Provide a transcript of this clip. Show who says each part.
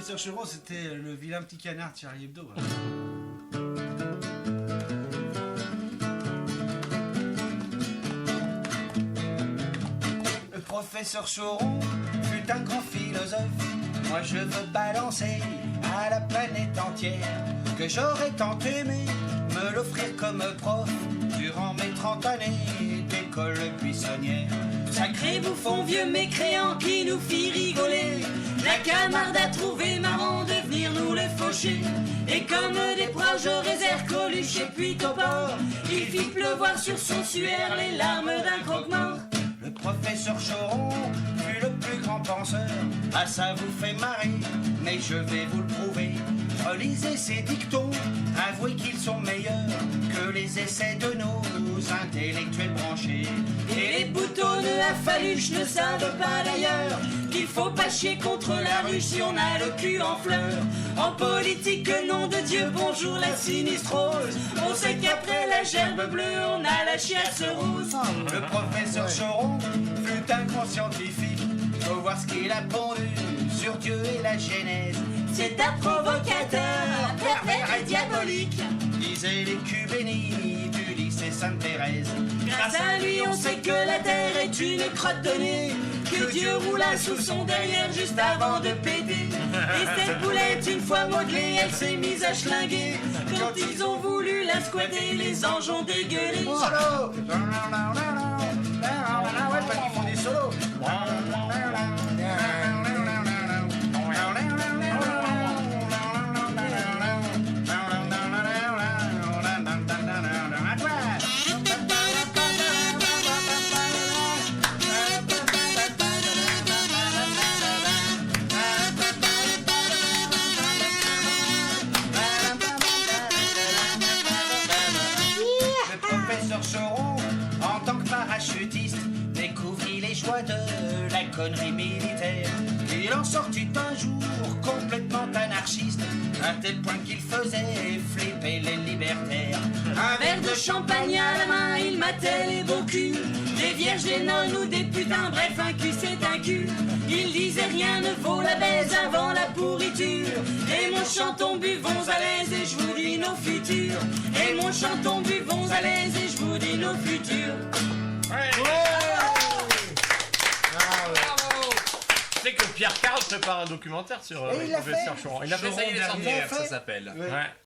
Speaker 1: professeur Choron, c'était le vilain petit canard de Charlie Hebdo. Le professeur Choron fut un grand philosophe. Moi je veux balancer à la planète entière que j'aurais tant aimé me l'offrir comme prof durant mes 30 années d'école buissonnière.
Speaker 2: Sacré bouffon vieux mécréant qui nous fit rigoler. La Camarde a trouvé marrant de venir nous le faucher. Et comme des proches réserve Coluche et puis Topor, il fit pleuvoir sur son suaire les larmes d'un croque-mort.
Speaker 1: Le professeur Choron fut le plus grand penseur. Ah ça vous fait marrer, mais je vais vous le prouver. Relisez ses dictons, avouez qu'ils sont meilleurs que les essais de nos intellectuels branchés.
Speaker 2: Et les boutonneux à Faluche ne savent pas d'ailleurs qu'il faut pas chier contre la ruche si on a le cul en fleurs. En politique, nom de Dieu, bonjour la sinistrose. On sait qu'après la gerbe bleue, on a la chiasse rose.
Speaker 1: Le professeur Choron fut un grand scientifique. Faut voir ce qu'il a pondu sur Dieu et la Genèse.
Speaker 2: C'est un provocateur, pervers et diabolique,
Speaker 1: disaient les cubénis du lycée Sainte-Thérèse.
Speaker 2: Grâce à lui, on sait que la terre est une crotte de nez, que Dieu roula sous son derrière juste avant de péter. Et cette boulette, une fois modelée, elle s'est mise à schlinguer. Quand ils ont voulu la squatter, les anges ont dégueulé.
Speaker 1: Solo! Ouais, parce qu'ils font des solos. Choron, en tant que parachutiste, découvrit les joies de la connerie militaire. Il en sortit un jour complètement anarchiste, à tel point qu'il faisait flipper les libertaires.
Speaker 2: Un verre de champagne à la main, il matait les beaux culs, des vierges, des nonnes ou des putains, bref un cul c'est un cul. Il disait rien ne vaut la baise avant la pourriture. Et mon chanton buvons à l'aise et je vous dis nos futurs. Et mon chanton buvons à l'aise et je vous dis nos futurs.
Speaker 3: Tu sais que Pierre Carl prépare un documentaire sur le professeur Choron.
Speaker 4: Il a fait ça, il est sorti, ça s'appelle.
Speaker 3: Ouais.